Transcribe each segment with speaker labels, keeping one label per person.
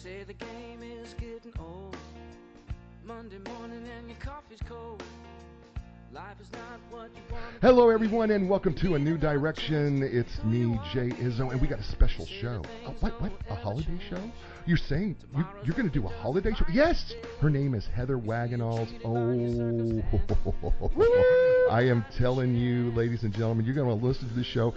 Speaker 1: say the game is getting old. Monday morning and your coffee's cold. Life is not what you want.
Speaker 2: Hello, everyone, and welcome to A New Direction. It's me, Jay Izzo, and we got a special show. Oh, what? A holiday show? You're saying you're going to do a holiday show? Yes! Her name is Heather Wagen. Oh, I am telling you, ladies and gentlemen, you're going to listen to this show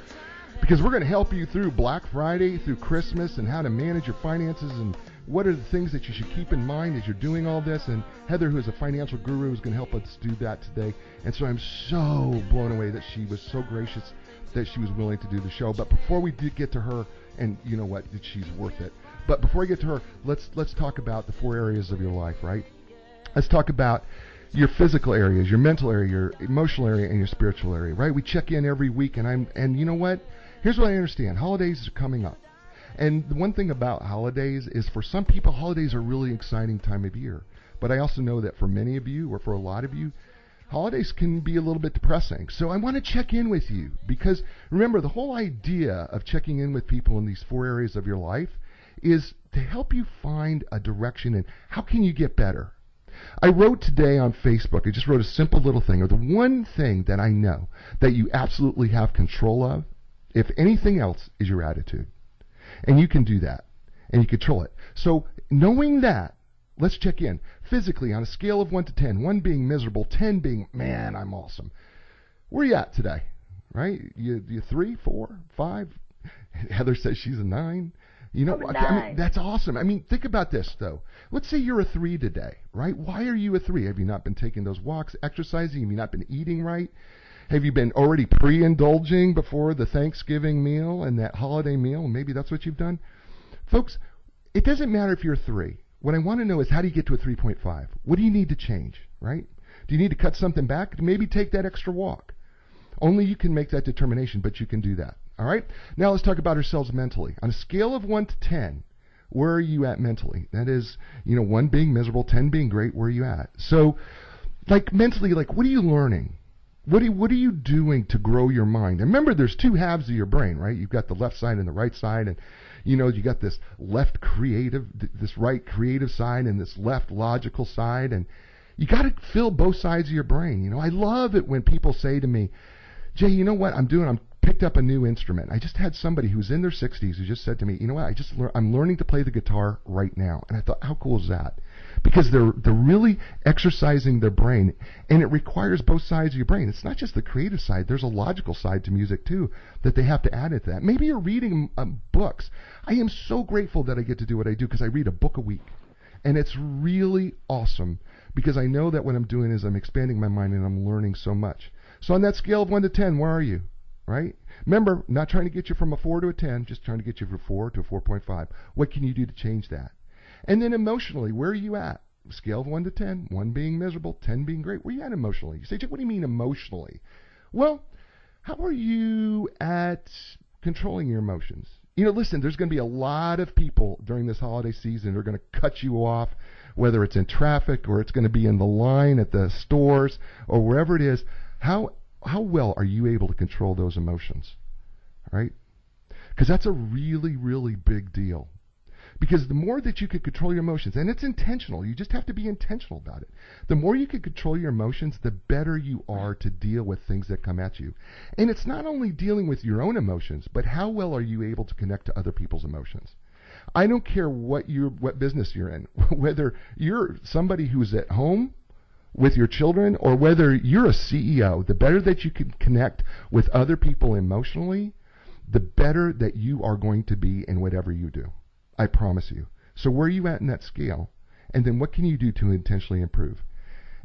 Speaker 2: because we're going to help you through Black Friday, through Christmas, and how to manage your finances and what are the things that you should keep in mind as you're doing all this. And Heather, who is a financial guru, is going to help us do that today. And so I'm so blown away that she was so gracious that she was willing to do the show. But before we did get to her, and you know what, she's worth it. But before we get to her, let's talk about the 4 areas of your life, right? Let's talk about your physical areas, your mental area, your emotional area, and your spiritual area, right? We check in every week, and you know what? Here's what I understand. Holidays are coming up. And the one thing about holidays is for some people, holidays are a really exciting time of year. But I also know that for many of you, or for a lot of you, holidays can be a little bit depressing. So I want to check in with you because remember, the whole idea of checking in with people in these 4 areas of your life is to help you find a direction and how can you get better. I wrote today on Facebook, I just wrote a simple little thing, or the one thing that I know that you absolutely have control of, if anything else, is your attitude. And you can do that, and you control it. So knowing that, let's check in. Physically, on a scale of 1 to 10, 1 being miserable, 10 being, man, I'm awesome. Where are you at today? Right? You 3, 4, 5? Heather says she's a 9. You know, I mean, that's awesome. I mean, think about this, though. Let's say you're a 3 today, right? Why are you a 3? Have you not been taking those walks, exercising? Have you not been eating right? Have you been already pre-indulging before the Thanksgiving meal and that holiday meal? Maybe that's what you've done. Folks, it doesn't matter if you're a 3. What I want to know is how do you get to a 3.5? What do you need to change, right? Do you need to cut something back? Maybe take that extra walk. Only you can make that determination, but you can do that, all right? Now let's talk about ourselves mentally. On a scale of 1 to 10, where are you at mentally? That is, 1 being miserable, 10 being great, where are you at? So, mentally, what are you learning? What are you doing to grow your mind? And remember, there's 2 halves of your brain, right? You've got the left side and the right side, and you got this left creative, this right creative side, and this left logical side, and you got to fill both sides of your brain. I love it when people say to me, Jay, you know what I'm doing? I'm picked up a new instrument. I just had somebody who's in their 60s who just said to me, you know what? I'm learning to play the guitar right now, and I thought, how cool is that? Because they're really exercising their brain, and it requires both sides of your brain. It's not just the creative side. There's a logical side to music, too, that they have to add into that. Maybe you're reading books. I am so grateful that I get to do what I do because I read a book a week, and it's really awesome because I know that what I'm doing is I'm expanding my mind and I'm learning so much. So on that scale of 1 to 10, where are you? Right? Remember, not trying to get you from a 4 to a 10, just trying to get you from 4 to a 4.5. What can you do to change that? And then emotionally, where are you at? Scale of 1 to 10, 1 being miserable, 10 being great. Where are you at emotionally? You say, what do you mean emotionally? Well, how are you at controlling your emotions? Listen, there's going to be a lot of people during this holiday season who are going to cut you off, whether it's in traffic or it's going to be in the line at the stores or wherever it is. How well are you able to control those emotions? All right? Because that's a really, really big deal. Because the more that you can control your emotions, and it's intentional, you just have to be intentional about it. The more you can control your emotions, the better you are to deal with things that come at you. And it's not only dealing with your own emotions, but how well are you able to connect to other people's emotions? I don't care what business you're in, whether you're somebody who's at home with your children or whether you're a CEO, the better that you can connect with other people emotionally, the better that you are going to be in whatever you do. I promise you. So where are you at in that scale? And then what can you do to intentionally improve?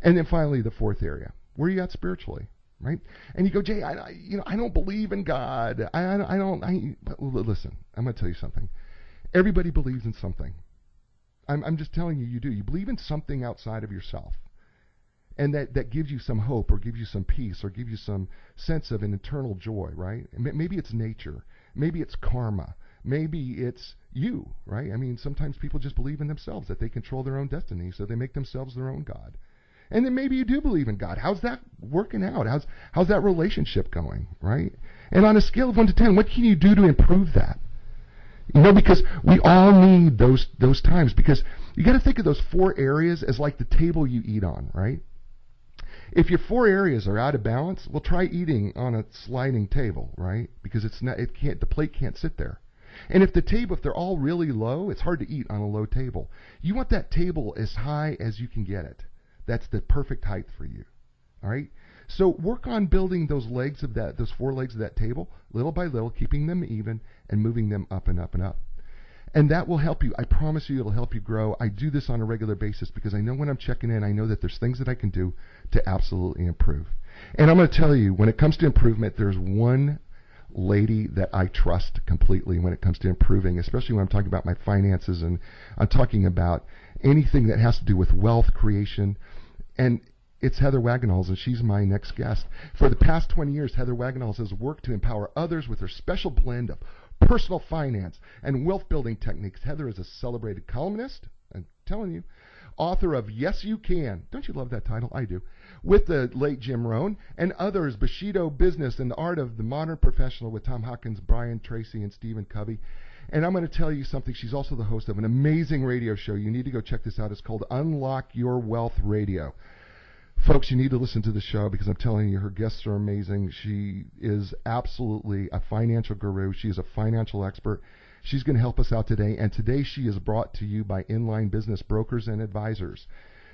Speaker 2: And then finally, the 4th area. Where are you at spiritually? Right? And you go, Jay, I don't believe in God. Listen, I'm going to tell you something. Everybody believes in something. I'm just telling you, you do. You believe in something outside of yourself. And that gives you some hope or gives you some peace or gives you some sense of an internal joy, right? Maybe it's nature. Maybe it's karma. Maybe it's you, right? I mean, sometimes people just believe in themselves, that they control their own destiny, so they make themselves their own God. And then maybe you do believe in God. How's that working out? How's that relationship going, right? And on a scale of 1 to 10, what can you do to improve that? Because we all need those times, because you got to think of those 4 areas as like the table you eat on, right? If your 4 areas are out of balance, well, try eating on a sliding table, right? Because the plate can't sit there. And if they're all really low, it's hard to eat on a low table. You want that table as high as you can get it. That's the perfect height for you. All right? So work on building those 4 legs of that table, little by little, keeping them even and moving them up and up and up. And that will help you. I promise you it'll help you grow. I do this on a regular basis because I know when I'm checking in, I know that there's things that I can do to absolutely improve. And I'm going to tell you, when it comes to improvement, there's one lady that I trust completely when it comes to improving, especially when I'm talking about my finances and I'm talking about anything that has to do with wealth creation. And it's Heather Wagenhals, and she's my next guest. For the past 20 years, Heather Wagenhals has worked to empower others with her special blend of personal finance and wealth building techniques. Heather is a celebrated columnist, I'm telling you, author of Yes You Can. Don't you love that title? I do. With the late Jim Rohn and others, Bushido Business and the Art of the Modern Professional with Tom Hawkins, Brian Tracy, and Stephen Covey. And I'm going to tell you something. She's also the host of an amazing radio show. You need to go check this out. It's called Unlock Your Wealth Radio. Folks, you need to listen to the show because I'm telling you, her guests are amazing. She is absolutely a financial guru. She is a financial expert. She's going to help us out today. And today she is brought to you by Inline Business Brokers and Advisors.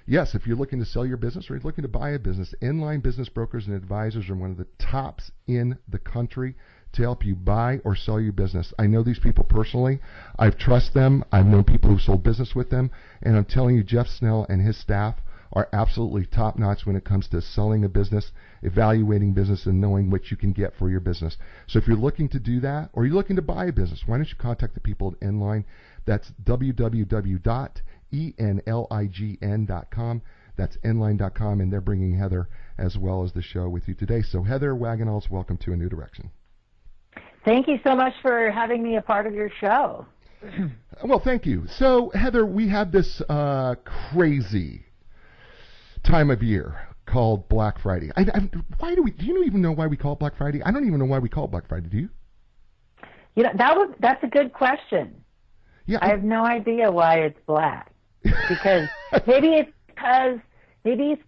Speaker 2: Yes, if you're looking to sell your business or you're looking to buy a business, Inline Business Brokers and Advisors are one of the tops in the country to help you buy or sell your business. I know these people personally. I've trusted them. I've known people who've sold business with them. And I'm telling you, Jeff Snell and his staff are absolutely top-notch when it comes to selling a business, evaluating business, and knowing what you can get for your business. So if you're looking to do that, or you're looking to buy a business, why don't you contact the people at Inline? That's www.enlign.com. That's enlign.com, and they're bringing Heather as well as the show with you today. So Heather Wagenhals, welcome to A New Direction.
Speaker 3: Thank you so much for having me a part of your show.
Speaker 2: Well, thank you. So, Heather, we have this crazy time of year called Black Friday. Do you even know why we call it Black Friday? I don't even know why we call it Black Friday. Do you?
Speaker 3: You know, that's a good question.
Speaker 2: Yeah,
Speaker 3: I have no idea why it's black. Because maybe it's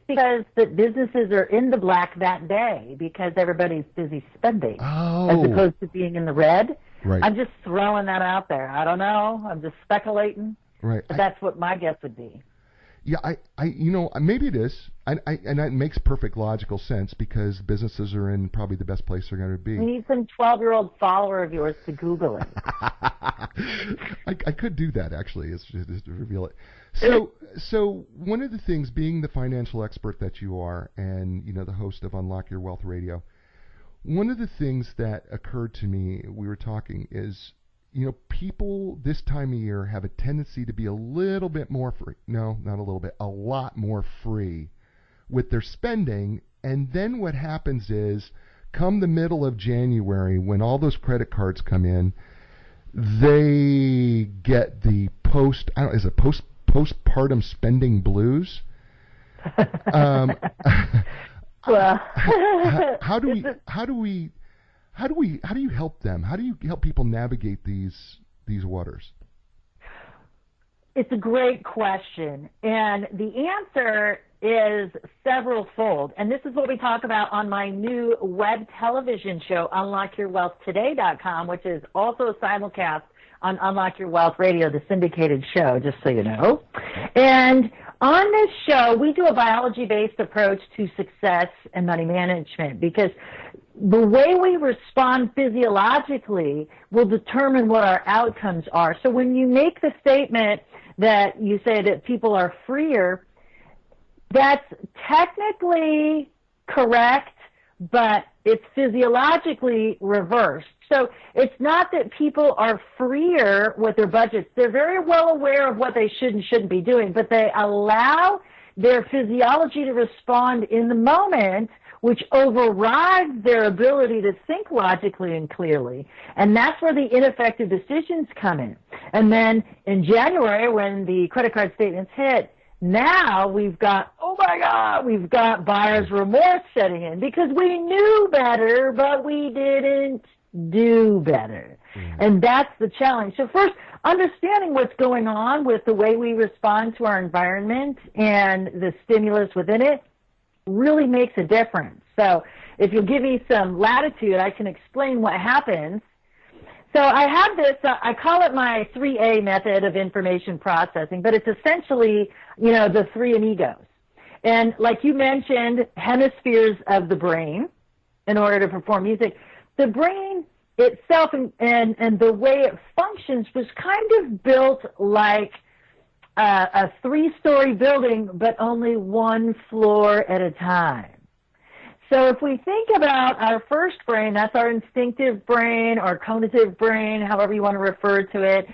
Speaker 3: because the businesses are in the black that day because everybody's busy spending as opposed to being in the red.
Speaker 2: Right.
Speaker 3: I'm just throwing that out there. I don't know. I'm just speculating.
Speaker 2: Right.
Speaker 3: But that's what my guess would be.
Speaker 2: Yeah, maybe it is, and it makes perfect logical sense because businesses are in probably the best place they're going to be.
Speaker 3: We need some 12-year-old follower of yours to Google it.
Speaker 2: I could do that actually, just to reveal it. So one of the things, being the financial expert that you are, and the host of Unlock Your Wealth Radio, one of the things that occurred to me, we were talking, is people this time of year have a tendency to be a little bit more free. No, not a little bit, a lot more free with their spending. And then what happens is, come the middle of January, when all those credit cards come in, they get the postpartum spending blues.
Speaker 3: Well,
Speaker 2: how do you help them? How do you help people navigate these waters?
Speaker 3: It's a great question, and the answer is several-fold. And this is what we talk about on my new web television show, UnlockYourWealthToday.com, which is also a simulcast on Unlock Your Wealth Radio, the syndicated show, just so you know. And on this show, we do a biology-based approach to success and money management because the way we respond physiologically will determine what our outcomes are. So when you make the statement that you say that people are freer, that's technically correct, but it's physiologically reversed. So it's not that people are freer with their budgets. They're very well aware of what they should and shouldn't be doing, but they allow their physiology to respond in the moment, which overrides their ability to think logically and clearly. And that's where the ineffective decisions come in. And then in January, when the credit card statements hit, now we've got buyer's remorse setting in because we knew better, but we didn't do better. And that's the challenge. So first, understanding what's going on with the way we respond to our environment and the stimulus within it really makes a difference. So if you'll give me some latitude, I can explain what happens. So I have this, I call it my 3A method of information processing, but it's essentially, the three amigos. And like you mentioned, hemispheres of the brain in order to perform music. The brain itself and the way it functions was kind of built like a three-story building, but only one floor at a time. So if we think about our first brain, that's our instinctive brain or cognitive brain, however you want to refer to it,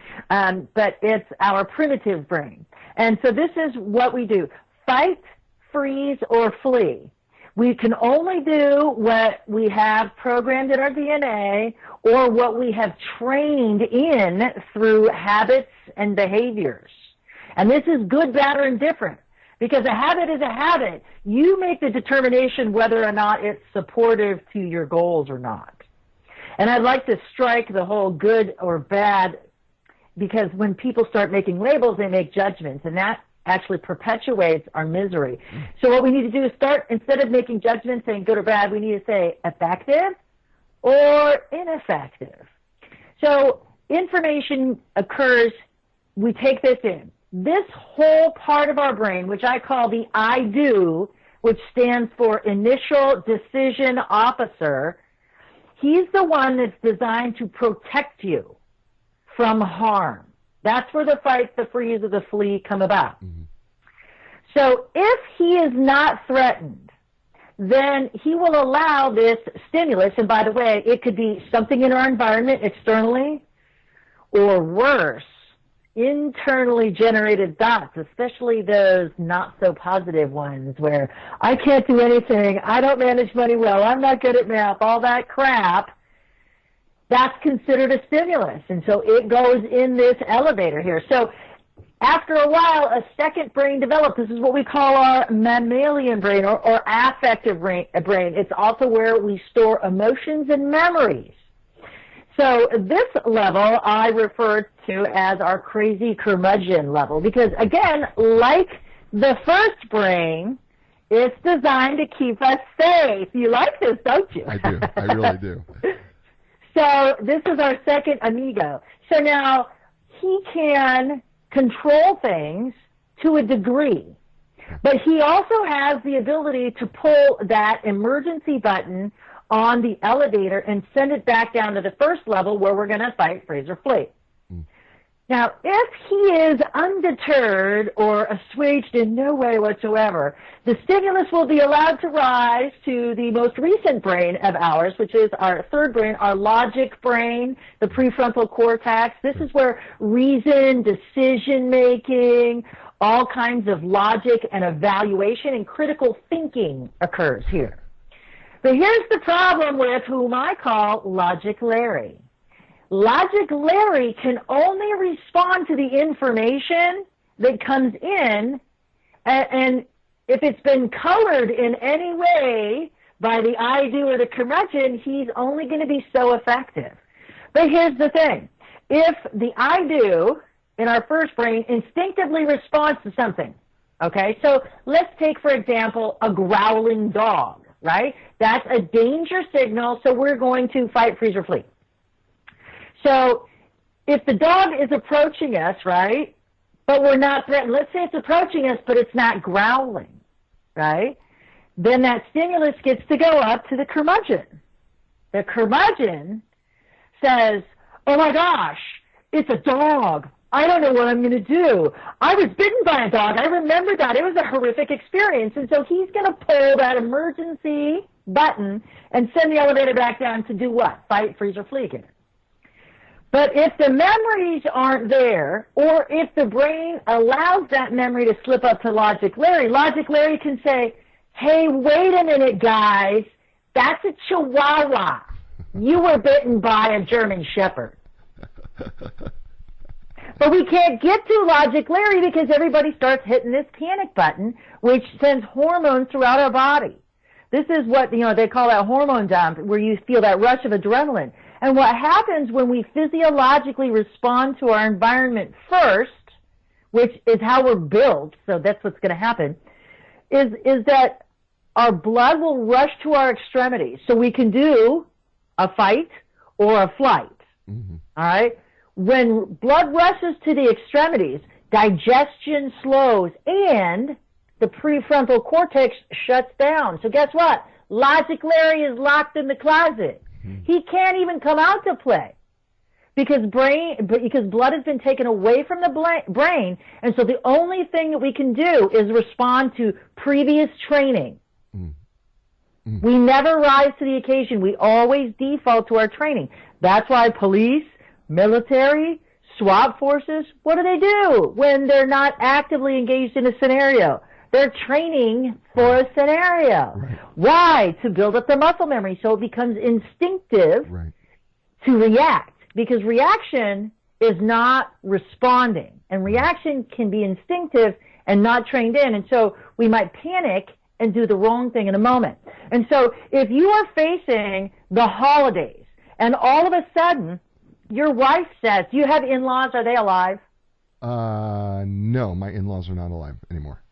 Speaker 3: but it's our primitive brain. And so this is what we do: fight, freeze, or flee. We can only do what we have programmed in our DNA or what we have trained in through habits and behaviors. And this is good, bad, or indifferent, because a habit is a habit. You make the determination whether or not it's supportive to your goals or not. And I'd like to strike the whole good or bad, because when people start making labels, they make judgments, and that actually perpetuates our misery. So what we need to do is start, instead of making judgments saying good or bad, we need to say effective or ineffective. So information occurs, we take this in. This whole part of our brain, which I call the I do, which stands for Initial Decision Officer, he's the one that's designed to protect you from harm. That's where the fight, the freeze, or the flee come about. Mm-hmm. So if he is not threatened, then he will allow this stimulus, and by the way, it could be something in our environment externally, or worse, internally generated thoughts, especially those not so positive ones where I can't do anything, I don't manage money well, I'm not good at math, all that crap. That's considered a stimulus, and so it goes in this elevator here. So after a while, a second brain develops. This is what we call our mammalian brain or affective brain. It's also where we store emotions and memories. So this level I refer to as our crazy curmudgeon level, because again, like the first brain, it's designed to keep us safe. You like this, don't you?
Speaker 2: I do. I really do.
Speaker 3: So this is our second amigo. So now he can control things to a degree, but he also has the ability to pull that emergency button on the elevator and send it back down to the first level where we're going to fight, freeze, or flee. Now, if he is undeterred or assuaged in no way whatsoever, the stimulus will be allowed to rise to the most recent brain of ours, which is our third brain, our logic brain, the prefrontal cortex. This is where reason, decision-making, all kinds of logic and evaluation and critical thinking occurs here. But here's the problem with whom I call Logic Larry. Logic Larry can only respond to the information that comes in, and if it's been colored in any way by the I do or the curmudgeon, he's only going to be so effective. But here's the thing. If the I do in our first brain instinctively responds to something, okay, so let's take, for example, a growling dog, right? That's a danger signal, so we're going to fight, freeze, or flee. So if the dog is approaching us, right, but we're not threatened, let's say it's approaching us, but it's not growling, right, then that stimulus gets to go up to the curmudgeon. The curmudgeon says, oh my gosh, it's a dog. I don't know what I'm going to do. I was bitten by a dog. I remember that. It was a horrific experience. And so he's going to pull that emergency button and send the elevator back down to do what? Fight, freeze, or flee again. But if the memories aren't there, or if the brain allows that memory to slip up to Logic Larry can say, hey, wait a minute, guys, that's a Chihuahua. You were bitten by a German Shepherd. But we can't get to Logic Larry because everybody starts hitting this panic button, which sends hormones throughout our body. This is what, they call that hormone dump, where you feel that rush of adrenaline. And what happens when we physiologically respond to our environment first, which is how we're built, so that's what's going to happen, is that our blood will rush to our extremities. So we can do a fight or a flight. Mm-hmm. All right? When blood rushes to the extremities, digestion slows and the prefrontal cortex shuts down. So guess what? Logic Larry is locked in the closet. Mm-hmm. He can't even come out to play because blood has been taken away from the brain, and so the only thing that we can do is respond to previous training. Mm-hmm. We never rise to the occasion. We always default to our training. That's why police, military, SWAT forces, what do when they're not actively engaged in a scenario? They're training for a scenario. Right. Why? To build up the muscle memory so it becomes instinctive to react. Because reaction is not responding. And reaction can be instinctive and not trained in. And so we might panic and do the wrong thing in a moment. And so if you are facing the holidays and all of a sudden your wife says, do you have in-laws? Are they alive?
Speaker 2: No, my in-laws are not alive anymore.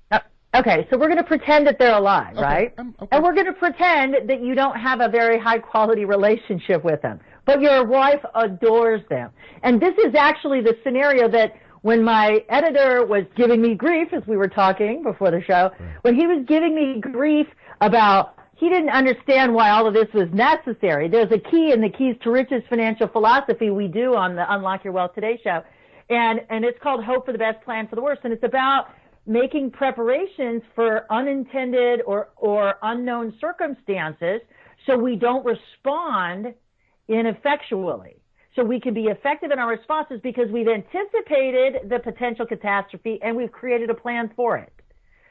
Speaker 3: Okay, so we're going to pretend that they're alive, right? Okay. And we're going to pretend that you don't have a very high-quality relationship with them, but your wife adores them. And this is actually the scenario that when my editor was giving me grief, as we were talking before the show, when he was giving me grief about he didn't understand why all of this was necessary. There's a key in the Keys to Riches financial philosophy we do on the Unlock Your Wealth Today show, and it's called Hope for the Best, Plan for the Worst, and it's about making preparations for unintended or unknown circumstances so we don't respond ineffectually. So we can be effective in our responses because we've anticipated the potential catastrophe and we've created a plan for it.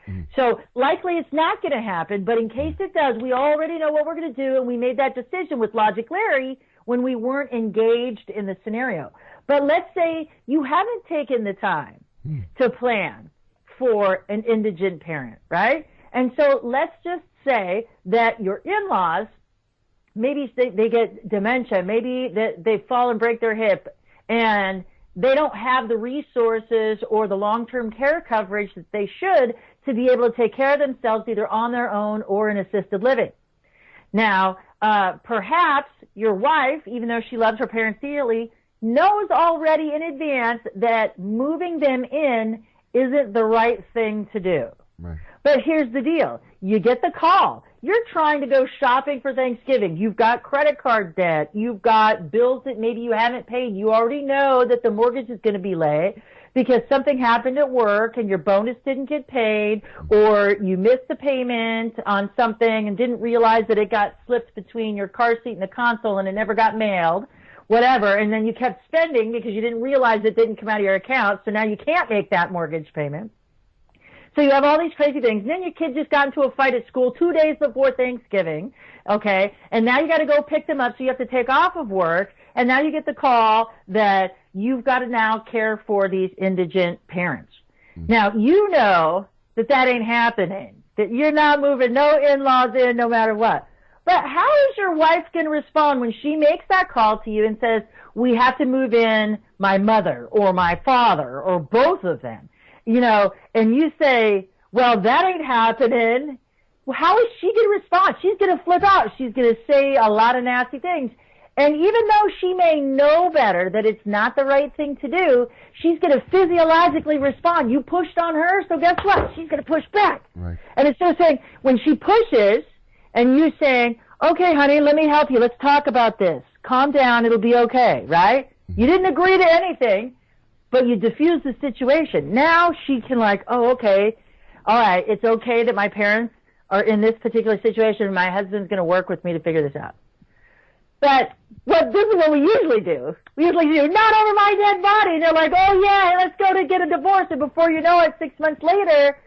Speaker 3: Mm-hmm. So likely it's not going to happen, but in case it does, we already know what we're going to do, and we made that decision with Logic Larry when we weren't engaged in the scenario. But let's say you haven't taken the time to plan for an indigent parent, right? And so let's just say that your in-laws, maybe they get dementia, maybe they fall and break their hip, and they don't have the resources or the long-term care coverage that they should to be able to take care of themselves either on their own or in assisted living. Now, perhaps your wife, even though she loves her parents dearly, knows already in advance that moving them in isn't the right thing to do. Right. But here's the deal. You get the call. You're trying to go shopping for Thanksgiving. You've got credit card debt. You've got bills that maybe you haven't paid. You already know that the mortgage is going to be late because something happened at work and your bonus didn't get paid, or you missed the payment on something and didn't realize that it got slipped between your car seat and the console and it never got mailed, whatever, and then you kept spending because you didn't realize it didn't come out of your account, so now you can't make that mortgage payment. So you have all these crazy things. And then your kid just got into a fight at school 2 days before Thanksgiving, okay? And now you got to go pick them up, so you have to take off of work. And now you get the call that you've got to now care for these indigent parents. Mm-hmm. Now, you know that ain't happening, that you're not moving no in-laws in no matter what. But how is your wife going to respond when she makes that call to you and says, we have to move in my mother or my father or both of them? You know, and you say, well, that ain't happening. Well, how is she going to respond? She's going to flip out. She's going to say a lot of nasty things. And even though she may know better that it's not the right thing to do, she's going to physiologically respond. You pushed on her, so guess what? She's going to push back. Right. And it's just saying, when she pushes and you saying, okay, honey, let me help you. Let's talk about this. Calm down. It'll be okay, right? You didn't agree to anything, but you diffuse the situation. Now she can oh, okay, all right, it's okay that my parents are in this particular situation and my husband's going to work with me to figure this out. But this is what we usually do. We usually do, not over my dead body. And they're like, oh, yeah, let's go to get a divorce. And before you know it, 6 months later,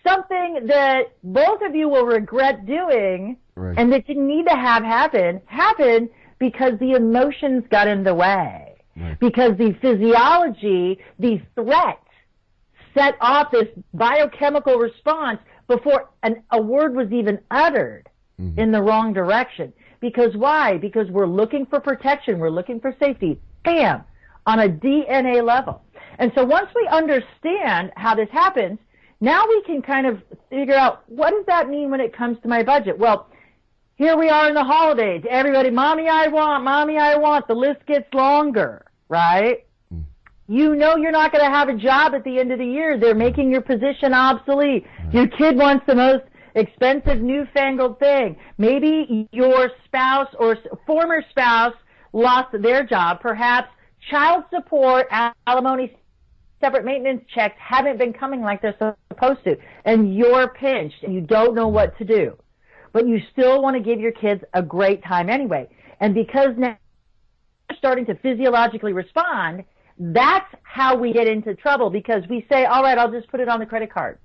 Speaker 3: something that both of you will regret doing and that didn't need to have happened because the emotions got in the way. Right. Because the physiology, the threat, set off this biochemical response before a word was even uttered in the wrong direction. Because why? Because we're looking for protection. We're looking for safety. Bam! On a DNA level. And so once we understand how this happens, now we can kind of figure out, what does that mean when it comes to my budget? Well, here we are in the holidays. Everybody, mommy, I want. The list gets longer, right? You know you're not going to have a job at the end of the year. They're making your position obsolete. Your kid wants the most expensive newfangled thing. Maybe your spouse or former spouse lost their job. Perhaps child support, alimony, separate maintenance checks haven't been coming like they're supposed to. And you're pinched and you don't know what to do. But you still want to give your kids a great time anyway. And because now they're starting to physiologically respond, that's how we get into trouble, because we say, all right, I'll just put it on the credit card.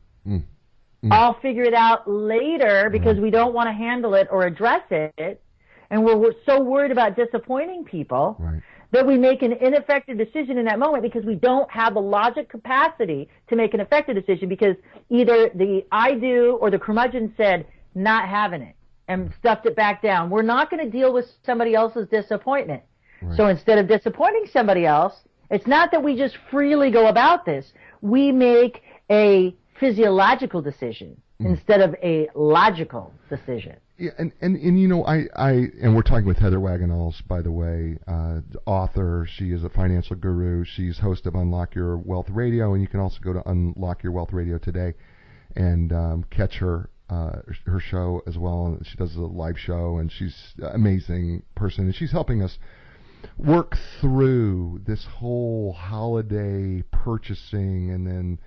Speaker 3: I'll figure it out later because we don't want to handle it or address it. And we're so worried about disappointing people that we make an ineffective decision in that moment because we don't have the logic capacity to make an effective decision, because either the I do or the curmudgeon said, not having it, and stuffed it back down. We're not going to deal with somebody else's disappointment. So instead of disappointing somebody else, it's not that we just freely go about this. We make a physiological decision instead of a logical decision.
Speaker 2: Yeah, and you know, and we're talking with Heather Wagenals, by the way, author. She is a financial guru. She's host of Unlock Your Wealth Radio, and you can also go to Unlock Your Wealth Radio today and catch her show as well. She does a live show, and she's an amazing person, and she's helping us work through this whole holiday purchasing, and then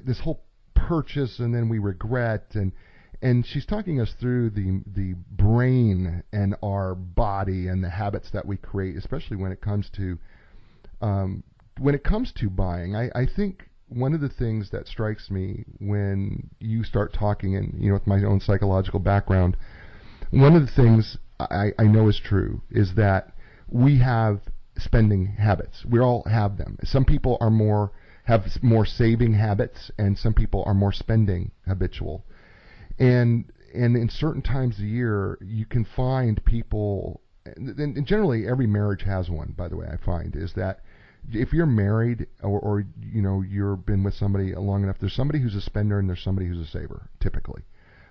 Speaker 2: this whole purchase, and then we regret, and she's talking us through the brain and our body and the habits that we create, especially when it comes to buying. I think one of the things that strikes me when you start talking, and you know, with my own psychological background, one of the things I know is true is that we have spending habits. We all have them. Some people have more saving habits, and some people are more spending habitual. And in certain times of the year, you can find people, and generally every marriage has one, by the way, I find, is that if you're married or you know, you've been with somebody long enough, there's somebody who's a spender and there's somebody who's a saver, typically.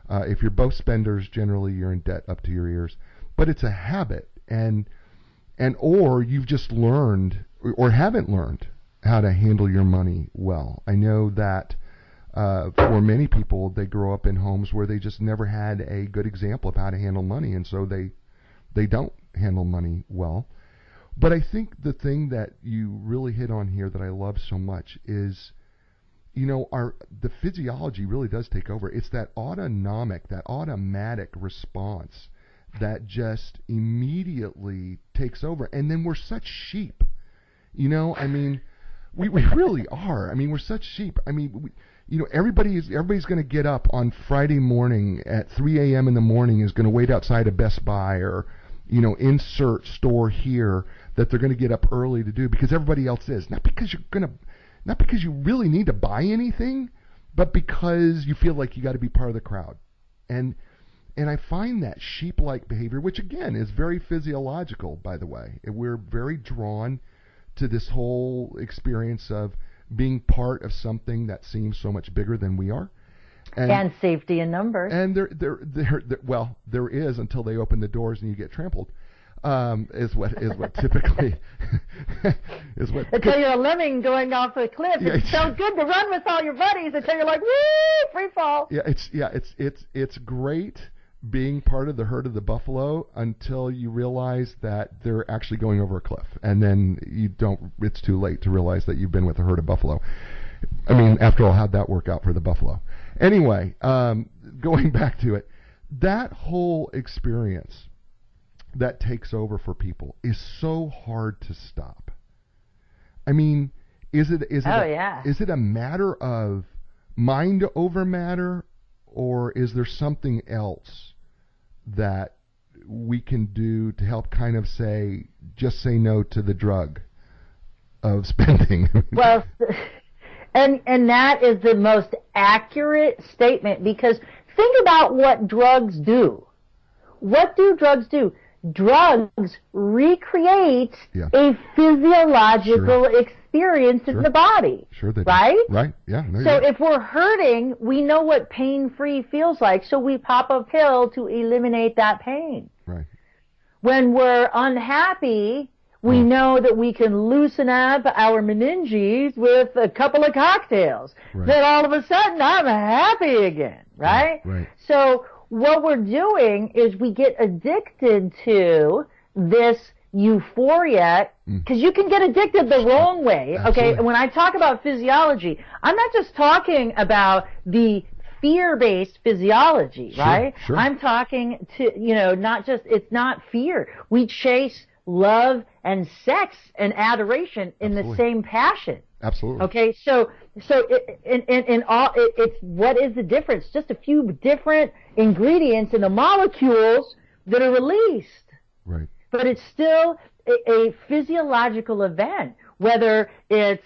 Speaker 2: If you're both spenders, generally you're in debt up to your ears. But it's a habit, and or you've just learned or haven't learned how to handle your money well. I know that for many people, they grow up in homes where they just never had a good example of how to handle money, and so they don't handle money well. But I think the thing that you really hit on here that I love so much is, you know, the physiology really does take over. It's that automatic response that just immediately takes over. And then we're such sheep, you know, I mean, we really are. I mean, we're such sheep. I mean, you know, everybody's going to get up on Friday morning at 3 a.m. in the morning, is going to wait outside a Best Buy or, you know, insert store here that they're going to get up early to do because everybody else is. Not because you really need to buy anything, but because you feel like you got to be part of the crowd. And I find that sheep-like behavior, which again is very physiological, by the way. We're very drawn to this whole experience of being part of something that seems so much bigger than we are.
Speaker 3: And safety in numbers. And
Speaker 2: there is, until they open the doors and you get trampled. Is what typically is what.
Speaker 3: Until you're a lemming going off a cliff. Yeah, it's so good to run with all your buddies until you're like, woo, free fall.
Speaker 2: It's great being part of the herd of the buffalo until you realize that they're actually going over a cliff, and then it's too late to realize that you've been with a herd of buffalo. I mean, after all, how'd that work out for the buffalo? Anyway, going back to it, that whole experience that takes over for people is so hard to stop. I mean, is it a matter of mind over matter, or is there something else that we can do to help kind of just say no to the drug of spending?
Speaker 3: Well, and that is the most accurate statement, because think about what drugs do. what do drugs do? Drugs recreate
Speaker 2: Yeah.
Speaker 3: a physiological experience in the body.
Speaker 2: Sure they do.
Speaker 3: Right?
Speaker 2: Right, yeah. No,
Speaker 3: So if we're hurting, we know what pain-free feels like, so we pop a pill to eliminate that pain.
Speaker 2: Right.
Speaker 3: When we're unhappy, we know that we can loosen up our meninges with a couple of cocktails.
Speaker 2: Right.
Speaker 3: Then all of a sudden, I'm happy again, right?
Speaker 2: Right.
Speaker 3: So what we're doing is we get addicted to this euphoria, because you can get addicted the wrong way,
Speaker 2: Absolutely.
Speaker 3: okay? When I talk about physiology, I'm not just talking about the fear-based physiology, right?
Speaker 2: Sure.
Speaker 3: I'm talking to, not just, it's not fear. We chase love and sex and adoration in the same passion.
Speaker 2: Absolutely.
Speaker 3: Okay, so it's what is the difference? Just a few different ingredients in the molecules that are released.
Speaker 2: Right.
Speaker 3: But it's still a physiological event, whether it's,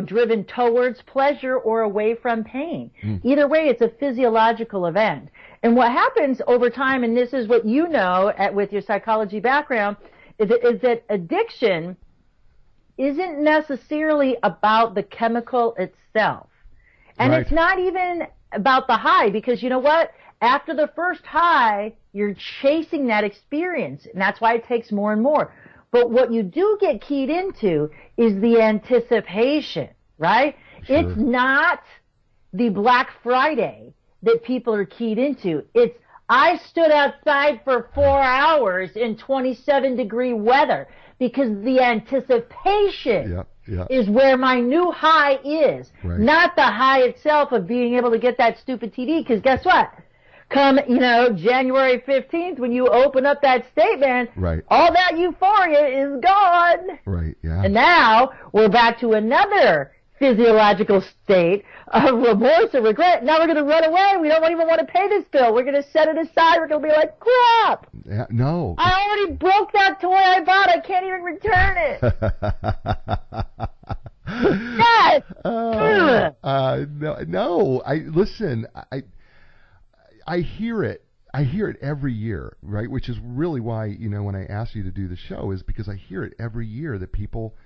Speaker 3: driven towards pleasure or away from pain. Either way, it's a physiological event. And what happens over time, and this is what you know with your psychology background, is that addiction isn't necessarily about the chemical itself. And it's not even about the high, because you know what? After the first high, you're chasing that experience, and that's why it takes more and more. But what you do get keyed into is the anticipation, right?
Speaker 2: Sure.
Speaker 3: It's not the Black Friday that people are keyed into. It's, I stood outside for 4 hours in 27-degree weather, because the anticipation is where my new high is, not the high itself of being able to get that stupid TV, because guess what? Come, January 15th, when you open up that statement, all that euphoria is gone.
Speaker 2: Right, yeah.
Speaker 3: And now we're back to another physiological state of remorse and regret. Now we're going to run away. We don't even want to pay this bill. We're going to set it aside. We're going to be like, crap.
Speaker 2: Yeah, no.
Speaker 3: I already broke that toy I bought. I can't even return it. Yes.
Speaker 2: No. I hear it. I hear it every year, right? Which is really why, when I ask you to do the show, is because I hear it every year that people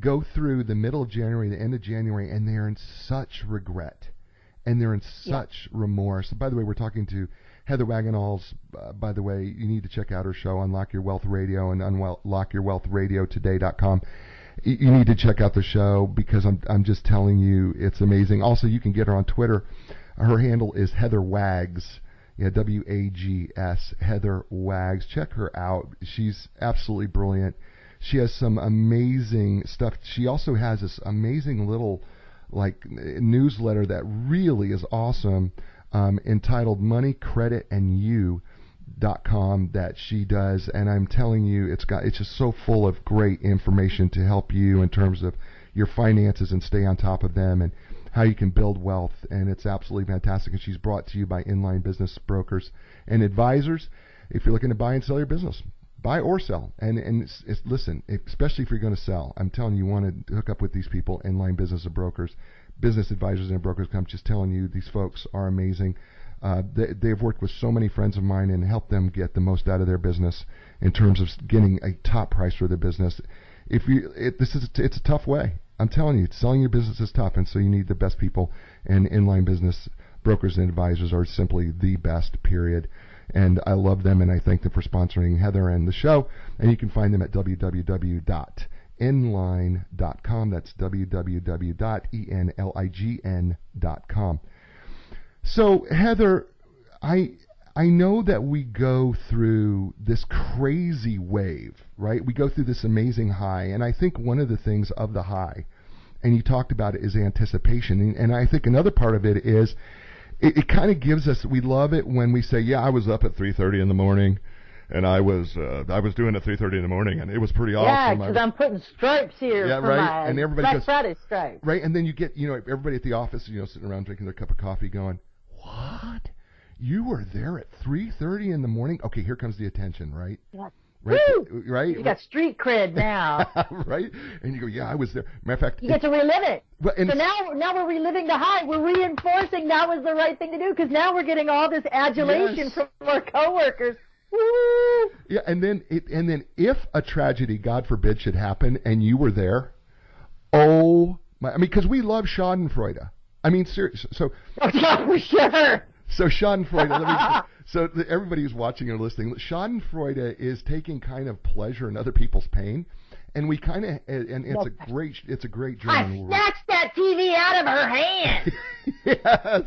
Speaker 2: go through the middle of January, the end of January, and they're in such regret, and they're in such remorse. By the way, we're talking to Heather Wagen. By the way, you need to check out her show, Unlock Your Wealth Radio, and unlockyourwealthradiotoday.com. You need to check out the show, because I'm just telling you, it's amazing. Also, you can get her on Twitter. Her handle is Heather Wags. Yeah, WAGS, Heather Wags. Check her out. She's absolutely brilliant. She has some amazing stuff. She also has this amazing little newsletter that really is awesome, entitled moneycreditandyou.com, that she does, and I'm telling you, it's just so full of great information to help you in terms of your finances and stay on top of them, and how you can build wealth, and it's absolutely fantastic. And she's brought to you by Inline Business Brokers and Advisors. If you're looking to buy and sell your business, buy or sell, and listen, especially if you're going to sell, I'm telling you, you want to hook up with these people, Inline Business Brokers, Business Advisors and Brokers. I'm just telling you, these folks are amazing. They've worked with so many friends of mine and helped them get the most out of their business in terms of getting a top price for their business. It's a tough way. I'm telling you, selling your business is tough, and so you need the best people, and Inline Business Brokers and Advisors are simply the best, period. And I love them, and I thank them for sponsoring Heather and the show. And you can find them at www.inline.com. That's www.enlign.com. So, Heather, I know that we go through this crazy wave, right? We go through this amazing high, and I think one of the things of the high, and you talked about it, is anticipation. And I think another part of it is it kind of gives us, we love it when we say, yeah, I was up at 3:30 in the morning, and I was doing it at 3:30 in the morning, and it was pretty awesome.
Speaker 3: Yeah, because I'm putting stripes here for my
Speaker 2: and everybody
Speaker 3: Black
Speaker 2: goes,
Speaker 3: Friday stripes.
Speaker 2: Right, and then you get, everybody at the office, sitting around drinking their cup of coffee going, what? You were there at 3:30 in the morning? Okay, here comes the attention, right?
Speaker 3: Yeah.
Speaker 2: Right?
Speaker 3: Woo!
Speaker 2: Right?
Speaker 3: You got street cred now.
Speaker 2: Right? And you go, yeah, I was there. Matter of fact,
Speaker 3: you get to relive it.
Speaker 2: Well,
Speaker 3: so now we're reliving the high. We're reinforcing that was the right thing to do, because now we're getting all this adulation from our coworkers.
Speaker 2: Yeah, and then if a tragedy, God forbid, should happen, and you were there, oh my! I mean, because we love Schadenfreude. I mean, seriously. So
Speaker 3: yeah, for sure.
Speaker 2: So Schadenfreude. Everybody who's watching or listening, Schadenfreude is taking kind of pleasure in other people's pain, and we kind of, and it's a great German word.
Speaker 3: I snatched that TV out of her hand.
Speaker 2: Yes,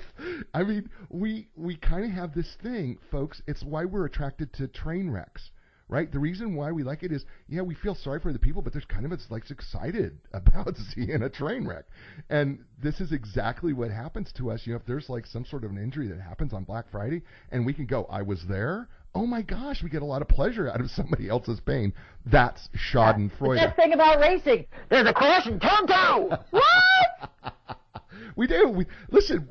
Speaker 2: I mean we kind of have this thing, folks. It's why we're attracted to train wrecks, right? The reason why we like it is, yeah, we feel sorry for the people, but there's kind of it's excited about seeing a train wreck, and this is exactly what happens to us. You know, if there's like some sort of an injury that happens on Black Friday, and we can go, I was there. Oh my gosh, we get a lot of pleasure out of somebody else's pain. That's Schadenfreude.
Speaker 3: The best thing about racing, there's a crash and toe. What?
Speaker 2: We do. Listen.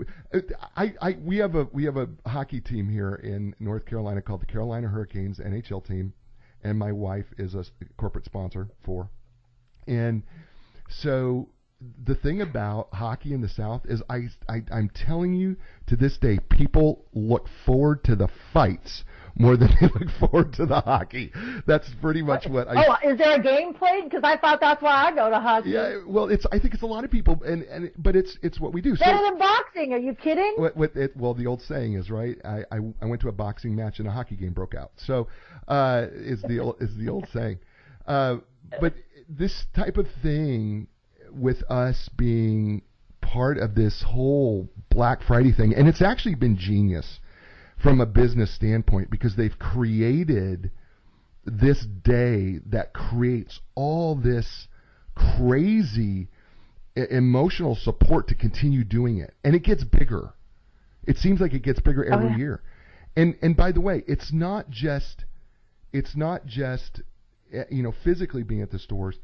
Speaker 2: We have a hockey team here in North Carolina called the Carolina Hurricanes NHL team, and my wife is a corporate sponsor for. And so the thing about hockey in the South is I'm telling you, to this day, people look forward to the fights more than they look forward to the hockey. That's pretty much what I...
Speaker 3: Oh, is there a game played? Because I thought that's why I go to hockey.
Speaker 2: Yeah, well, I think it's a lot of people, but it's what we do.
Speaker 3: Better than boxing. Are you kidding?
Speaker 2: Well, the old saying is, right, I went to a boxing match and a hockey game broke out. So is the old saying. But this type of thing, with us being part of this whole Black Friday thing, and it's actually been genius from a business standpoint, because they've created this day that creates all this crazy emotional support to continue doing it, and it gets bigger. It seems like it gets bigger every year. And by the way, it's not just physically being at the stores.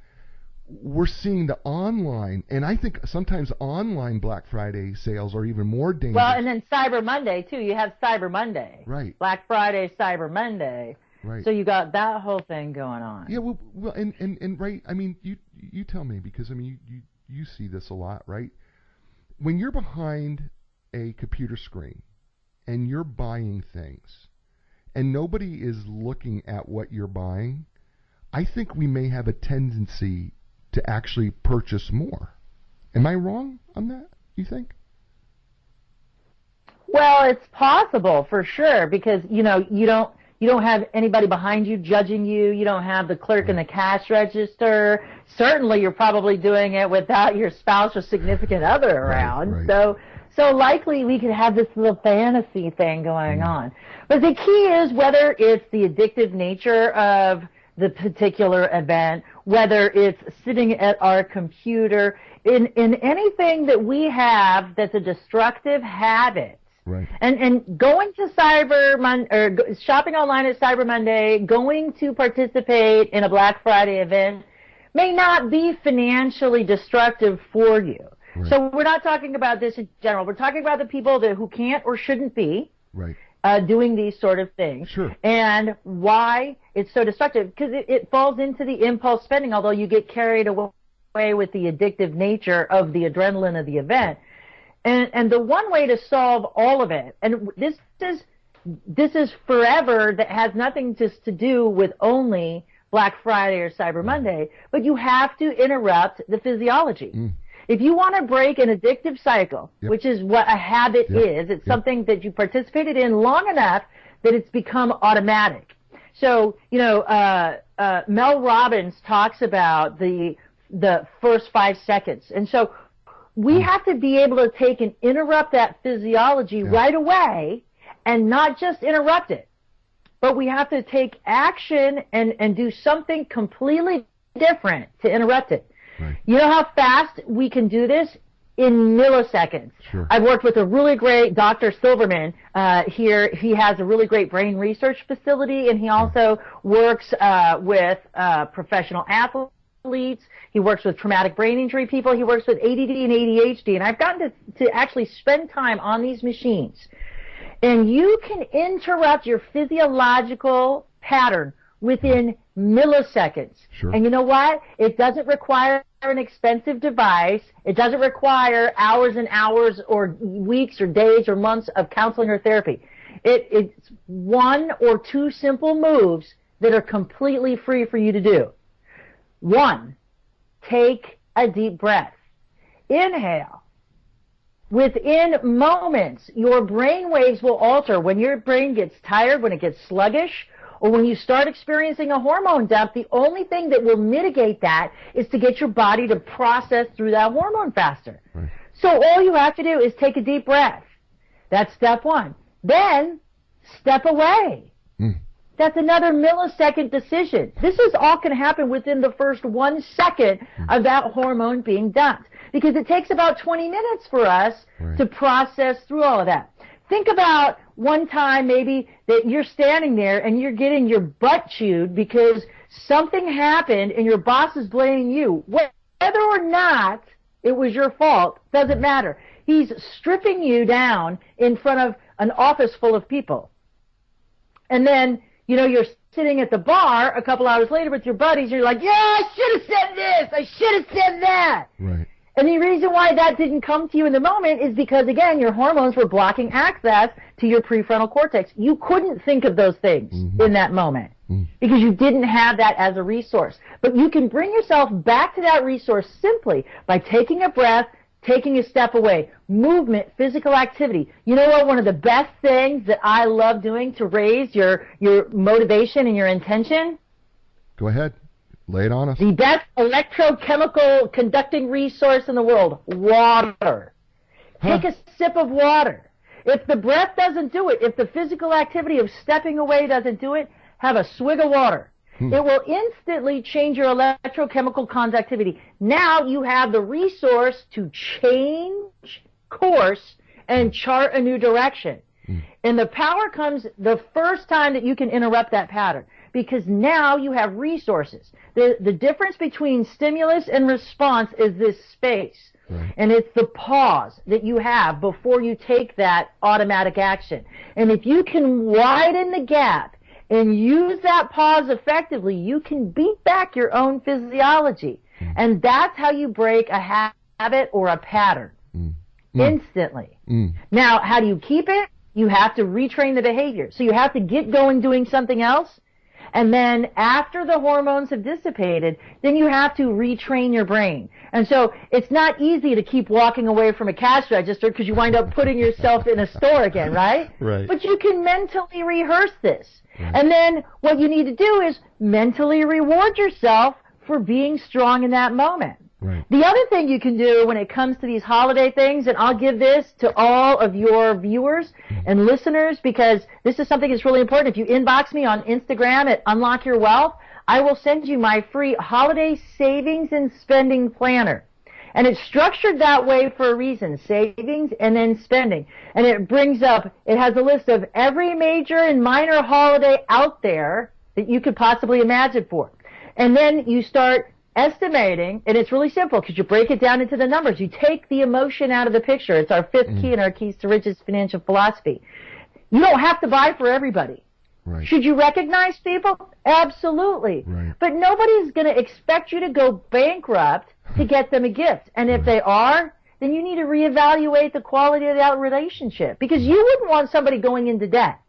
Speaker 2: We're seeing the online, and I think sometimes online Black Friday sales are even more dangerous.
Speaker 3: Well, and then Cyber Monday, too. You have Cyber Monday.
Speaker 2: Right.
Speaker 3: Black Friday, Cyber Monday.
Speaker 2: Right.
Speaker 3: So you got that whole thing going on.
Speaker 2: Yeah, well, and right, I mean, you tell me, because, I mean, you see this a lot, right? When you're behind a computer screen and you're buying things and nobody is looking at what you're buying, I think we may have a tendency to actually purchase more. Am I wrong on that, you think?
Speaker 3: Well, it's possible for sure, because you don't have anybody behind you judging you. You don't have the clerk in the cash register. Certainly, you're probably doing it without your spouse or significant other around.
Speaker 2: Right.
Speaker 3: So likely we could have this little fantasy thing going on. But the key is whether it's the addictive nature of the particular event, whether it's sitting at our computer, in anything that we have that's a destructive habit.
Speaker 2: Right.
Speaker 3: And going to shopping online at Cyber Monday, going to participate in a Black Friday event may not be financially destructive for you.
Speaker 2: Right.
Speaker 3: So we're not talking about this in general. We're talking about the people who can't or shouldn't be.
Speaker 2: Right.
Speaker 3: Doing these sort of things.
Speaker 2: Sure.
Speaker 3: And why it's so destructive, because it falls into the impulse spending, although you get carried away with the addictive nature of the adrenaline of the event. And the one way to solve all of it, and this is forever, that has nothing just to do with only Black Friday or Cyber Monday, but you have to interrupt the physiology. If you want to break an addictive cycle, which is what a habit is, it's something that you participated in long enough that it's become automatic. So, Mel Robbins talks about the first 5 seconds. And so we have to be able to take and interrupt that physiology right away, and not just interrupt it, but we have to take action and do something completely different to interrupt it.
Speaker 2: Right.
Speaker 3: You know how fast we can do this? In milliseconds.
Speaker 2: Sure.
Speaker 3: I've worked with a really great Dr. Silverman here. He has a really great brain research facility, and he also works with professional athletes. He works with traumatic brain injury people. He works with ADD and ADHD. And I've gotten to actually spend time on these machines. And you can interrupt your physiological pattern within milliseconds.
Speaker 2: Sure.
Speaker 3: And you know what? It doesn't require an expensive device. It doesn't require hours and hours or weeks or days or months of counseling or therapy. It's one or two simple moves that are completely free for you to do. One, take a deep breath. Inhale. Within moments, your brain waves will alter. When your brain gets tired, when it gets sluggish, or when you start experiencing a hormone dump, the only thing that will mitigate that is to get your body to process through that hormone faster.
Speaker 2: Right.
Speaker 3: So all you have to do is take a deep breath. That's step one. Then step away. That's another millisecond decision. This is all can happen within the first 1 second of that hormone being dumped, because it takes about 20 minutes for us to process through all of that. Think about one time maybe that you're standing there and you're getting your butt chewed because something happened and your boss is blaming you. Whether or not it was your fault doesn't matter. He's stripping you down in front of an office full of people. And then, you're sitting at the bar a couple hours later with your buddies, and you're like, yeah, I should have said this, I should have said that.
Speaker 2: Right.
Speaker 3: And the reason why that didn't come to you in the moment is because, again, your hormones were blocking access to your prefrontal cortex. You couldn't think of those things in that moment because you didn't have that as a resource. But you can bring yourself back to that resource simply by taking a breath, taking a step away. Movement, physical activity. You know what? One of the best things that I love doing to raise your motivation and your intention?
Speaker 2: Go ahead. Lay it on us.
Speaker 3: The best electrochemical conducting resource in the world, water. Take a sip of water. If the breath doesn't do it, if the physical activity of stepping away doesn't do it, have a swig of water. It will instantly change your electrochemical conductivity. Now you have the resource to change course and chart a new direction. And the power comes the first time that you can interrupt that pattern, because now you have resources. The difference between stimulus and response is this space. Right. And it's the pause that you have before you take that automatic action. And if you can widen the gap and use that pause effectively, you can beat back your own physiology. And that's how you break a habit or a pattern instantly. Now, how do you keep it? You have to retrain the behavior. So you have to get going doing something else. And then after the hormones have dissipated, then you have to retrain your brain. And so it's not easy to keep walking away from a cash register because you wind up putting yourself in a store again, right?
Speaker 2: Right.
Speaker 3: But you can mentally rehearse this. And then what you need to do is mentally reward yourself for being strong in that moment.
Speaker 2: Right.
Speaker 3: The other thing you can do when it comes to these holiday things, and I'll give this to all of your viewers and listeners because this is something that's really important. If you inbox me on Instagram at Unlock Your Wealth, I will send you my free holiday savings and spending planner. And it's structured that way for a reason, savings and then spending. And it brings up, it has a list of every major and minor holiday out there that you could possibly imagine for. And then you start estimating, and it's really simple because you break it down into the numbers. You take the emotion out of the picture. It's our fifth key in our Keys to Riches financial philosophy. You don't have to buy for everybody.
Speaker 2: Right.
Speaker 3: Should you recognize people? Absolutely.
Speaker 2: Right.
Speaker 3: But nobody's going to expect you to go bankrupt to get them a gift. And if they are, then you need to reevaluate the quality of that relationship, because you wouldn't want somebody going into debt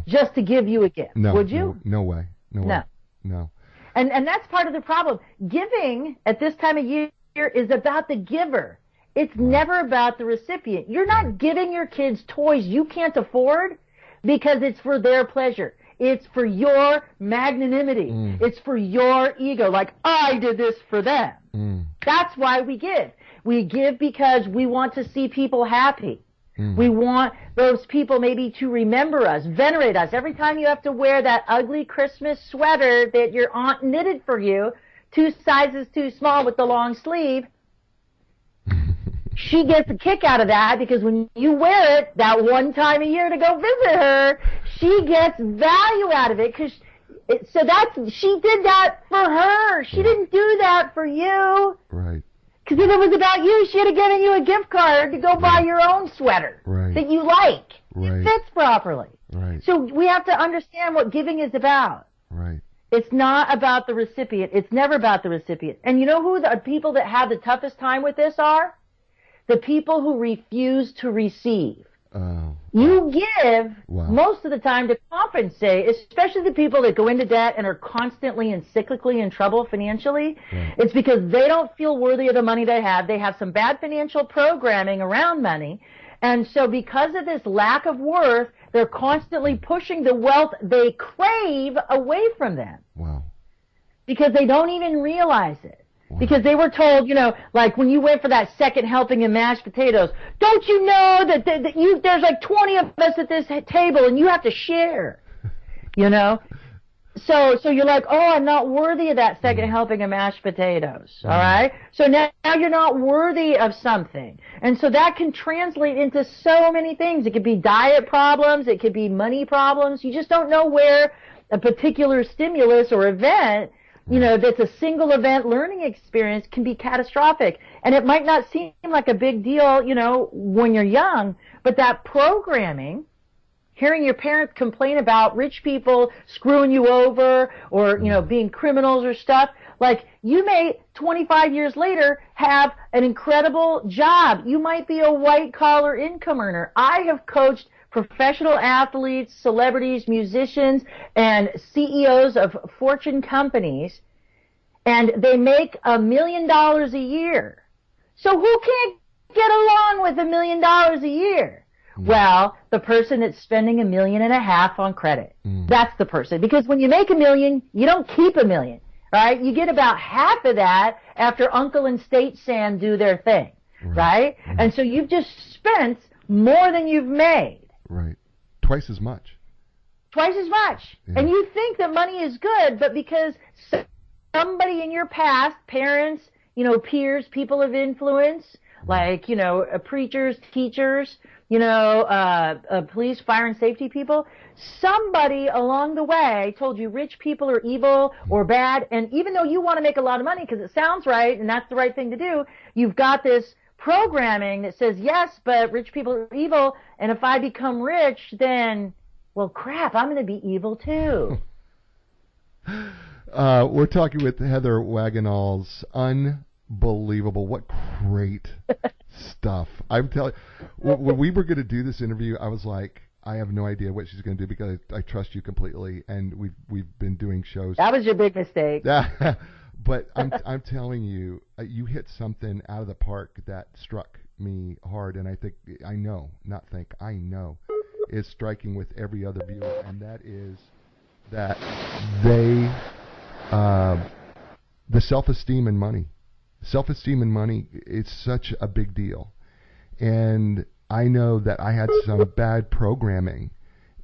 Speaker 3: just to give you a gift, would you?
Speaker 2: No way. No.
Speaker 3: And that's part of the problem. Giving at this time of year is about the giver. It's never about the recipient. You're not giving your kids toys you can't afford because it's for their pleasure. It's for magnanimity. It's for your ego. Like, I did this for them. That's why we give. We give because we want to see people happy. We want those people maybe to remember us, venerate us. Every time you have to wear that ugly Christmas sweater that your aunt knitted for you, 2 sizes too small with the long sleeve, she gets a kick out of that because when you wear it that one time a year to go visit her, she gets value out of it because she did that for her. She didn't do that for you.
Speaker 2: Right.
Speaker 3: Because if it was about you, she'd have given you a gift card to go buy your own sweater that you like. It fits properly.
Speaker 2: Right.
Speaker 3: So we have to understand what giving is about.
Speaker 2: Right.
Speaker 3: It's not about the recipient. It's never about the recipient. And you know who the people that have the toughest time with this are? The people who refuse to receive. You give
Speaker 2: Wow.
Speaker 3: most of the time to compensate, especially the people that go into debt and are constantly and cyclically in trouble financially.
Speaker 2: Right.
Speaker 3: It's because they don't feel worthy of the money they have. They have some bad financial programming around money. And so because of this lack of worth, they're constantly pushing the wealth they crave away from them.
Speaker 2: Wow.
Speaker 3: Because they don't even realize it.
Speaker 2: Wow.
Speaker 3: Because they were told, like when you went for that second helping of mashed potatoes, don't you know that there's like 20 of us at this table and you have to share, So you're like, oh, I'm not worthy of that second helping of mashed potatoes, all right? So now you're not worthy of something. And so that can translate into so many things. It could be diet problems. It could be money problems. You just don't know where a particular stimulus or event that's a single event learning experience can be catastrophic. And it might not seem like a big deal, when you're young, but that programming, hearing your parents complain about rich people screwing you over or, being criminals or stuff, like you may 25 years later have an incredible job. You might be a white collar income earner. I have coached professional athletes, celebrities, musicians, and CEOs of Fortune companies, and they make $1 million a year. So who can't get along with $1 million a year? Well, the person that's spending $1.5 million on credit. That's the person. Because when you make $1 million, you don't keep $1 million, right? You get about half of that after Uncle and State Sam do their thing, right? And so you've just spent more than you've made.
Speaker 2: Right. Twice as much.
Speaker 3: Twice as much. Yeah. And you think that money is good, but because somebody in your past, parents, peers, people of influence, like, preachers, teachers, police, fire and safety people, somebody along the way told you rich people are evil or bad, and even though you want to make a lot of money because it sounds right and that's the right thing to do, you've got this programming that says, yes, but rich people are evil, and if I become rich, then, well, crap, I'm going to be evil too.
Speaker 2: We're talking with Heather Wagenall's unbelievable. What great stuff. I'm telling you, when we were going to do this interview, I was like, I have no idea what she's going to do because I trust you completely, and we've been doing shows.
Speaker 3: That was your big mistake.
Speaker 2: But I'm telling you, you hit something out of the park that struck me hard, and I know is striking with every other viewer, and that is that the self-esteem and money. Self-esteem and money, it's such a big deal. And I know that I had some bad programming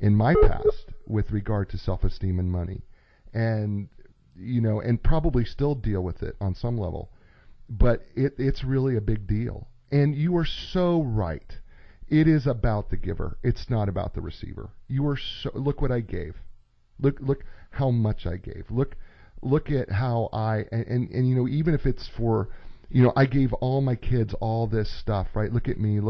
Speaker 2: in my past with regard to self-esteem and money. And and probably still deal with it on some level. But it's really a big deal. And you are so right. It is about the giver. It's not about the receiver. Look what I gave. Look how much I gave. Look at how and even if it's for, I gave all my kids all this stuff, right? Look at me. Of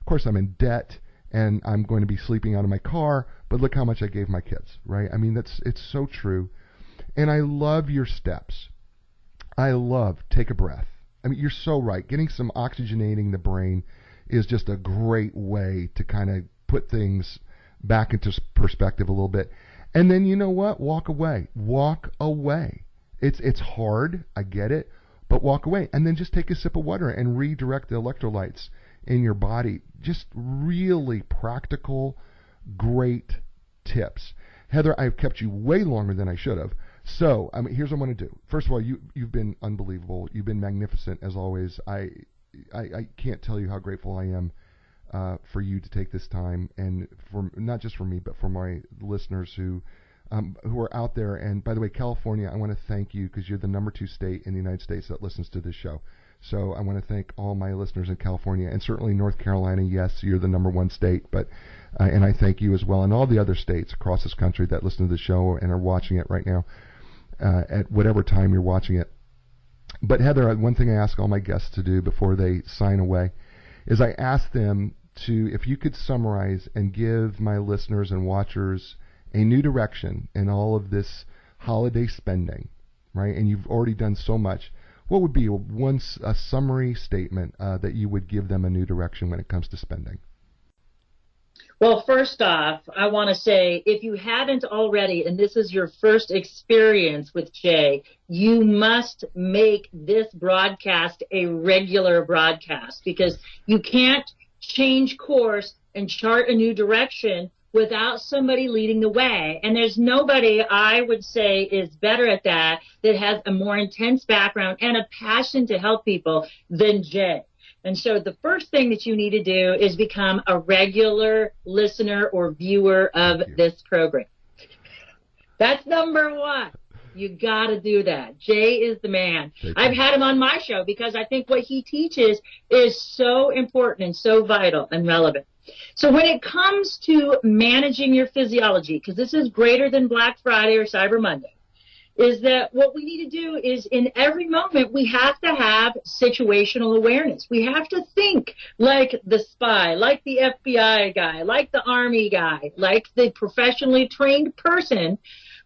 Speaker 2: course, I'm in debt and I'm going to be sleeping out of my car, but look how much I gave my kids, right? I mean, it's so true. And I love your steps. I love take a breath. I mean, you're so right. Getting some oxygenating the brain is just a great way to kind of put things back into perspective a little bit. And then you know what? Walk away. Walk away. It's hard. I get it. But walk away. And then just take a sip of water and redirect the electrolytes in your body. Just really practical, great tips. Heather, I've kept you way longer than I should have. So, here's what I'm going to do. First of all, you've been unbelievable. You've been magnificent as always. I can't tell you how grateful I am for you to take this time, and for not just for me, but for my listeners who are out there. And by the way, California, I want to thank you because you're the number 2 state in the United States that listens to this show. So I want to thank all my listeners in California, and certainly North Carolina. Yes, you're the number 1 state, but and I thank you as well, and all the other states across this country that listen to the show and are watching it right now. At whatever time you're watching it. But Heather, one thing I ask all my guests to do before they sign away is I ask them to, if you could summarize and give my listeners and watchers a new direction in all of this holiday spending, right? And you've already done so much. What would be a summary statement that you would give them a new direction when it comes to spending?
Speaker 4: Well, first off, I want to say if you haven't already, and this is your first experience with Jay, you must make this broadcast a regular broadcast, because you can't change course and chart a new direction without somebody leading the way. And there's nobody, I would say, is better at that has a more intense background and a passion to help people than Jay. And so the first thing that you need to do is become a regular listener or viewer of this program. That's number one. You got to do that. Jay is the man. I've had him on my show because I think what he teaches is so important and so vital and relevant. So when it comes to managing your physiology, because this is greater than Black Friday or Cyber Monday, is that what we need to do is in every moment we have to have situational awareness. We have to think like the spy, like the FBI guy, like the Army guy, like the professionally trained person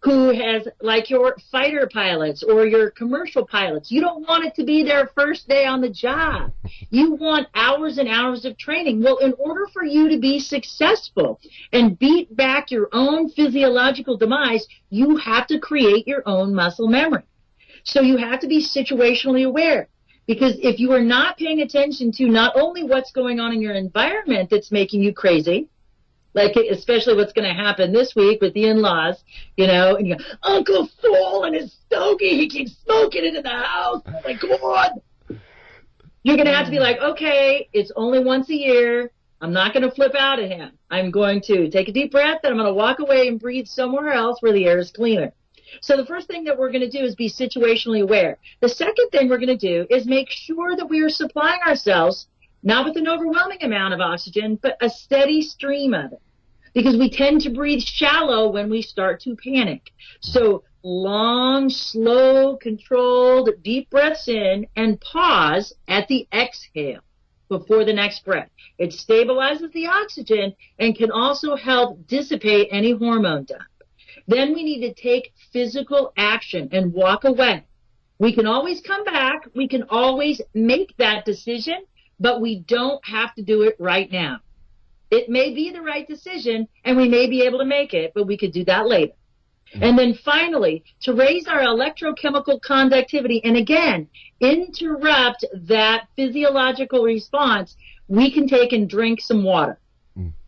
Speaker 4: who has, like your fighter pilots or your commercial pilots. You don't want it to be their first day on the job. You want hours and hours of training. Well, in order for you to be successful and beat back your own physiological demise, you have to create your own muscle memory. So you have to be situationally aware. Because if you are not paying attention to not only what's going on in your environment that's making you crazy, like especially what's going to happen this week with the in-laws, you know, and you go, Uncle Fool and his stogie, he keeps smoking into the house. Oh, my God. You're going to have to be like, okay, it's only once a year. I'm not going to flip out at him. I'm going to take a deep breath, and I'm going to walk away and breathe somewhere else where the air is cleaner. So the first thing that we're going to do is be situationally aware. The second thing we're going to do is make sure that we are supplying ourselves not with an overwhelming amount of oxygen, but a steady stream of it. Because we tend to breathe shallow when we start to panic. So long, slow, controlled, deep breaths in and pause at the exhale before the next breath. It stabilizes the oxygen and can also help dissipate any hormone dump. Then we need to take physical action and walk away. We can always come back. We can always make that decision, but we don't have to do it right now. It may be the right decision, and we may be able to make it, but we could do that later. And then finally, to raise our electrochemical conductivity and, again, interrupt that physiological response, we can take and drink some water.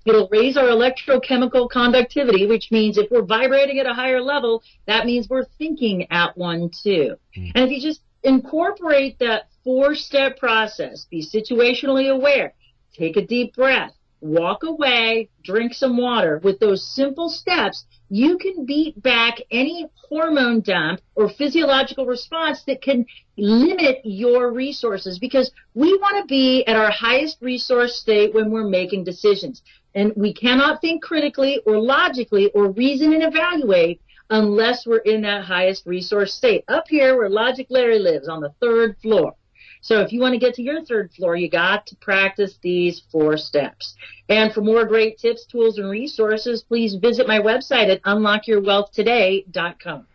Speaker 4: It'll raise our electrochemical conductivity, which means if we're vibrating at a higher level, that means we're thinking at one too. And if you just incorporate that 4-step process, be situationally aware, take a deep breath, walk away, drink some water. With those simple steps, you can beat back any hormone dump or physiological response that can limit your resources, because we want to be at our highest resource state when we're making decisions. And we cannot think critically or logically or reason and evaluate unless we're in that highest resource state. Up here where Logic Larry lives, on the 3rd floor. So if you want to get to your 3rd floor, you got to practice these 4 steps. And for more great tips, tools, and resources, please visit my website at unlockyourwealthtoday.com.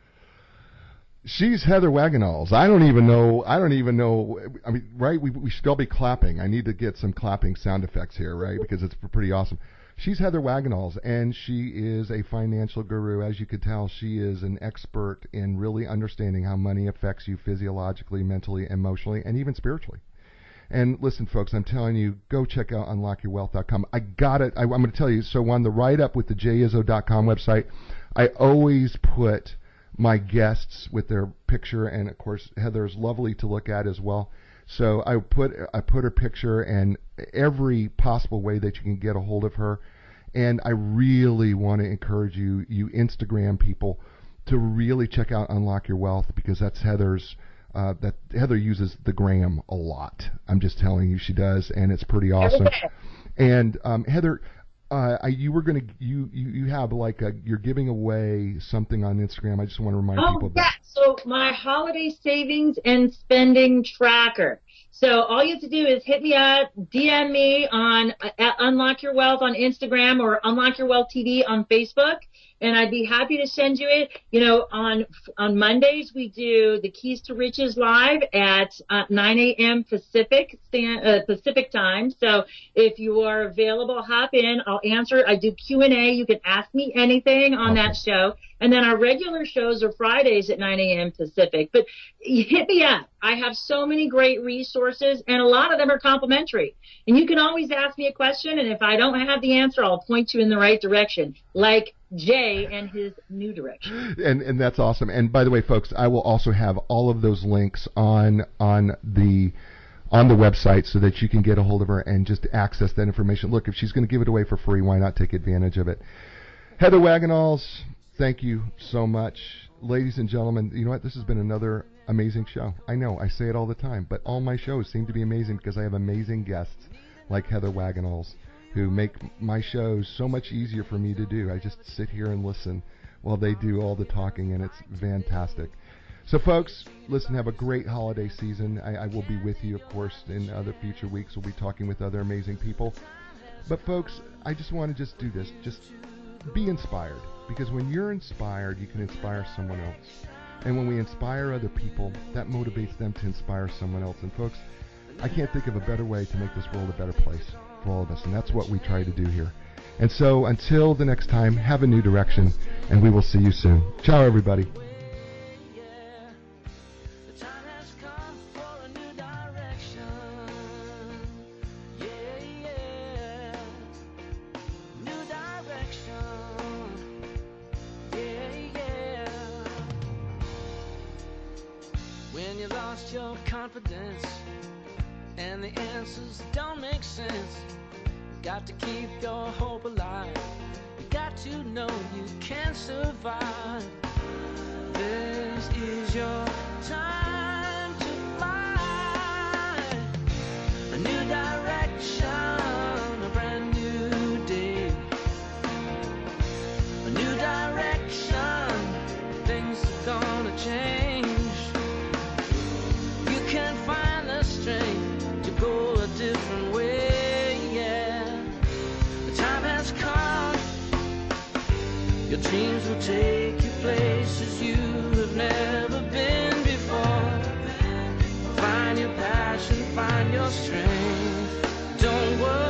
Speaker 2: She's Heather Wagenals. I don't even know. I mean, right? We should all be clapping. I need to get some clapping sound effects here, right? Because it's pretty awesome. She's Heather Wagenals, and she is a financial guru. As you could tell, she is an expert in really understanding how money affects you physiologically, mentally, emotionally, and even spiritually. And listen, folks, I'm telling you, go check out unlockyourwealth.com. I got it. I'm going to tell you. So on the write-up with the jizzo.com website, I always put my guests with their picture, and of course Heather's lovely to look at as well. So I put her picture and every possible way that you can get a hold of her. And I really want to encourage you Instagram people, to really check out Unlock Your Wealth, because that's Heather's. That Heather uses the gram a lot. I'm just telling you, she does, and it's pretty awesome. And Heather, you have like you're giving away something on Instagram. I just want to remind people of that.
Speaker 4: So my holiday savings and spending tracker. So all you have to do is hit me up, DM me on at Unlock Your Wealth on Instagram or Unlock Your Wealth TV on Facebook, and I'd be happy to send you it. You know, on Mondays we do the Keys to Riches live at 9 a.m. Pacific time. So if you are available, hop in. I'll answer. I do Q&A. You can ask me anything on that show. And then our regular shows are Fridays at 9 a.m. Pacific. But hit me up. I have so many great resources, and a lot of them are complimentary. And you can always ask me a question, and if I don't have the answer, I'll point you in the right direction, like Jay and his new direction.
Speaker 2: And that's awesome. And by the way, folks, I will also have all of those links on the website so that you can get a hold of her and just access that information. Look, if she's going to give it away for free, why not take advantage of it? Heather Wagenals, thank you so much. Ladies and gentlemen, you know what? This has been another amazing show. I know, I say it all the time, but all my shows seem to be amazing because I have amazing guests like Heather Wagenals who make my shows so much easier for me to do. I just sit here and listen while they do all the talking, and it's fantastic. So, folks, listen, have a great holiday season. I will be with you, of course, in other future weeks. We'll be talking with other amazing people. But, folks, I just want to just do this. Just be inspired. Because when you're inspired, you can inspire someone else. And when we inspire other people, that motivates them to inspire someone else. And, folks, I can't think of a better way to make this world a better place for all of us. And that's what we try to do here. And so, until the next time, have a new direction, and we will see you soon. Ciao, everybody.
Speaker 1: Your confidence and the answers don't make sense. Got to keep your hope alive. You got to know you can survive. This is your time to fly. A new direction, a brand new day. A new direction, things are gonna change. Can find the strength to go a different way, yeah. The time has come. Your dreams will take you places you have never been before. Find your passion, find your strength. Don't worry.